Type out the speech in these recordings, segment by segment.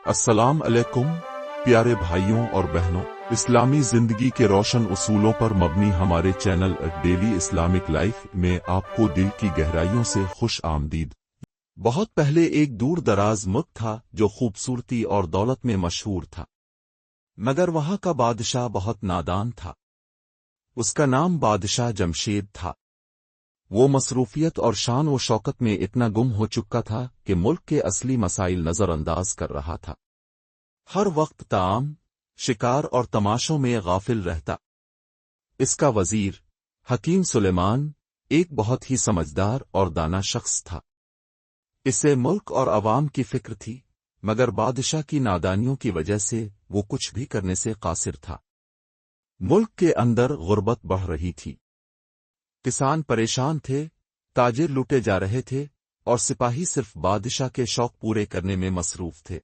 अस्सलाम अलैकुम प्यारे भाइयों और बहनों, इस्लामी जिंदगी के रोशन उसूलों पर मबनी हमारे चैनल डेली इस्लामिक लाइफ में आपको दिल की गहराइयों से खुश आमदीद। बहुत पहले एक दूर दराज मुल्क था जो खूबसूरती और दौलत में मशहूर था, मगर वहां का बादशाह बहुत नादान था। उसका नाम बादशाह जमशेद था। वो मसरूफियत और शान व शौकत में इतना गुम हो चुका था कि मुल्क के असली मसाइल नजरअंदाज कर रहा था। हर वक्त ताम, शिकार और तमाशों में गाफिल रहता। इसका वजीर हकीम सुलेमान एक बहुत ही समझदार और दाना शख्स था। इसे मुल्क और अवाम की फिक्र थी, मगर बादशाह की नादानियों की वजह से वो कुछ भी करने से कासिर था। मुल्क के अंदर गुर्बत बढ़ रही थी। किसान परेशान थे, ताजिर लूटे जा रहे थे और सिपाही सिर्फ बादशाह के शौक पूरे करने में मसरूफ थे।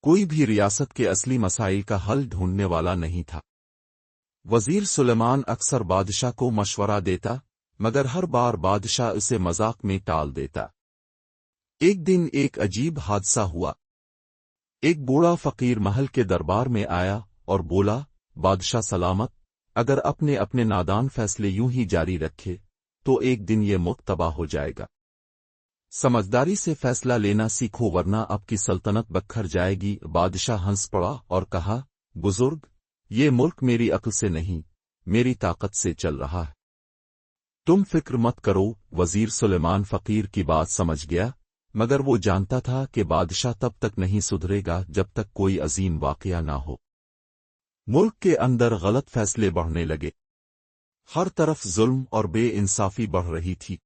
कोई भी रियासत के असली मसाइल का हल ढूंढने वाला नहीं था। वजीर सुलेमान अक्सर बादशाह को मशवरा देता, मगर हर बार बादशाह उसे मजाक में टाल देता। एक दिन एक अजीब हादसा हुआ। एक बूढ़ा फकीर महल के दरबार में आया और बोला, बादशाह सलामत, अगर अपने अपने नादान फैसले यूं ही जारी रखे तो एक दिन ये मुल्क तबाह हो जाएगा। समझदारी से फैसला लेना सीखो वरना आपकी सल्तनत बखर जाएगी। बादशाह हंस पड़ा और कहा, बुजुर्ग, ये मुल्क मेरी अक्ल से नहीं, मेरी ताकत से चल रहा है। तुम फिक्र मत करो। वजीर सुलेमान फकीर की बात समझ गया, मगर वो जानता था कि बादशाह तब तक नहीं सुधरेगा जब तक कोई अजीम वाकया ना हो। मुल्क के अंदर गलत फैसले बढ़ने लगे। हर तरफ जुल्म और बेइंसाफी बढ़ रही थी।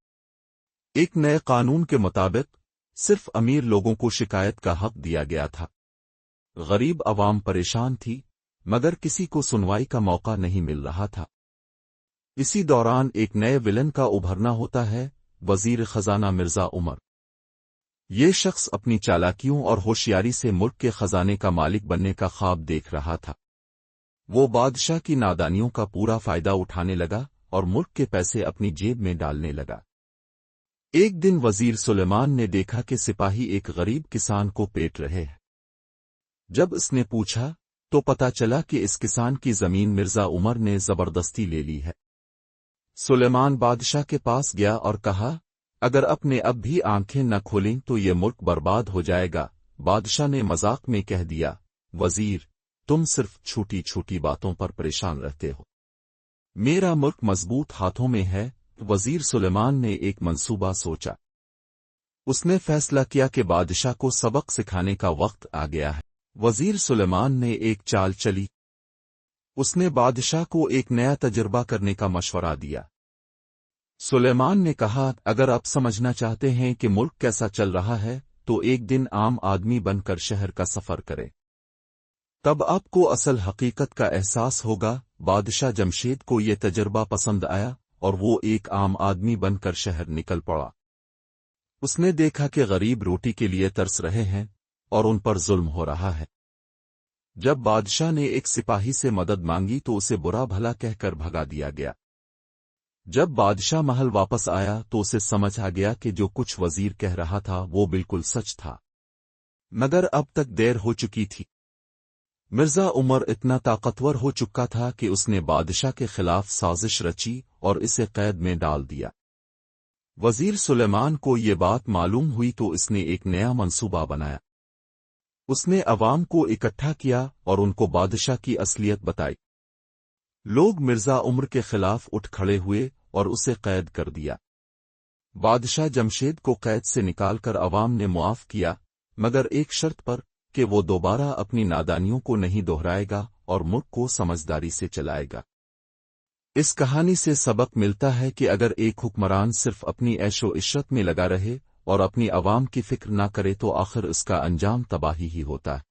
एक नए कानून के मुताबिक सिर्फ अमीर लोगों को शिकायत का हक दिया गया था। गरीब अवाम परेशान थी, मगर किसी को सुनवाई का मौका नहीं मिल रहा था। इसी दौरान एक नए विलन का उभरना होता है, वजीर खजाना मिर्जा उमर। ये शख्स अपनी चालाकियों और होशियारी से मुल्क के खजाने का मालिक बनने का ख्वाब देख रहा था। वो बादशाह की नादानियों का पूरा फायदा उठाने लगा और मुल्क के पैसे अपनी जेब में डालने लगा। एक दिन वजीर सुलेमान ने देखा कि सिपाही एक गरीब किसान को पेट रहे हैं। जब उसने पूछा तो पता चला कि इस किसान की जमीन मिर्जा उमर ने जबरदस्ती ले ली है। सुलेमान बादशाह के पास गया और कहा, अगर अपने अब भी आंखें न खोलें तो ये मुल्क बर्बाद हो जाएगा। बादशाह ने मजाक में कह दिया, वजीर, तुम सिर्फ छोटी छोटी बातों पर परेशान रहते हो, मेरा मुल्क मजबूत हाथों में है। वजीर सुलेमान ने एक मंसूबा सोचा। उसने फैसला किया कि बादशाह को सबक सिखाने का वक्त आ गया है। वजीर सुलेमान ने एक चाल चली। उसने बादशाह को एक नया तजुर्बा करने का मशवरा दिया। सुलेमान ने कहा, अगर आप समझना चाहते हैं कि मुल्क कैसा चल रहा है तो एक दिन आम आदमी बनकर शहर का सफर करें, तब आपको असल हकीकत का एहसास होगा। बादशाह जमशेद को यह तजुर्बा पसंद आया और वो एक आम आदमी बनकर शहर निकल पड़ा। उसने देखा कि गरीब रोटी के लिए तरस रहे हैं और उन पर जुल्म हो रहा है। जब बादशाह ने एक सिपाही से मदद मांगी तो उसे बुरा भला कहकर भगा दिया गया। जब बादशाह महल वापस आया तो उसे समझ आ गया कि जो कुछ वजीर कह रहा था वो बिल्कुल सच था, मगर अब तक देर हो चुकी थी। मिर्जा उमर इतना ताकतवर हो चुका था कि उसने बादशाह के खिलाफ साजिश रची और इसे कैद में डाल दिया। वजीर सुलेमान को ये बात मालूम हुई तो इसने एक नया मंसूबा बनाया। उसने अवाम को इकट्ठा किया और उनको बादशाह की असलियत बताई। लोग मिर्जा उमर के खिलाफ उठ खड़े हुए और उसे कैद कर दिया। बादशाह जमशेद को कैद से निकालकर अवाम ने मुआफ किया, मगर एक शर्त पर कि वो दोबारा अपनी नादानियों को नहीं दोहराएगा और मुल्क को समझदारी से चलाएगा। इस कहानी से सबक मिलता है कि अगर एक हुक्मरान सिर्फ अपनी ऐशो इशरत में लगा रहे और अपनी अवाम की फिक्र ना करे तो आखिर उसका अंजाम तबाही ही होता है।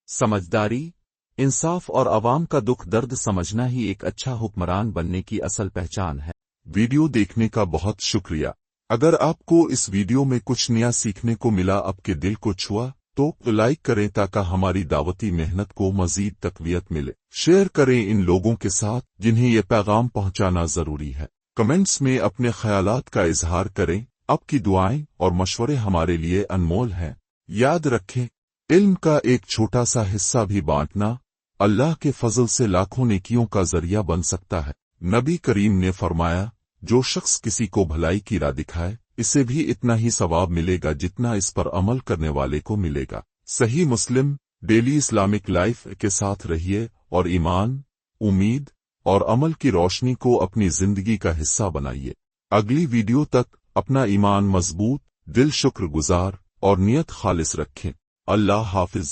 समझदारी, इंसाफ और अवाम का दुख दर्द समझना ही एक अच्छा हुक्मरान बनने की असल पहचान है। वीडियो देखने का बहुत शुक्रिया। अगर आपको इस वीडियो में कुछ नया सीखने को मिला, आपके दिल को छुआ, तो लाइक करें ताकि हमारी दावती मेहनत को मजीद तकवीत मिले। शेयर करें इन लोगों के साथ जिन्हें ये पैगाम पहुंचाना जरूरी है। कमेंट्स में अपने ख्यालात का इजहार करें। आपकी दुआएं और मशवरे हमारे लिए अनमोल हैं। याद रखें, इल्म का एक छोटा सा हिस्सा भी बांटना अल्लाह के फजल से लाखों नेकियों का जरिया बन सकता है। नबी करीम ने फरमाया, जो शख्स किसी को भलाई की राह दिखाए इसे भी इतना ही सवाब मिलेगा जितना इस पर अमल करने वाले को मिलेगा। सही मुस्लिम डेली इस्लामिक लाइफ के साथ रहिए और ईमान, उम्मीद और अमल की रोशनी को अपनी जिंदगी का हिस्सा बनाइए। अगली वीडियो तक अपना ईमान मजबूत, दिल शुक्रगुजार और नियत खालिस रखें। अल्लाह हाफिज।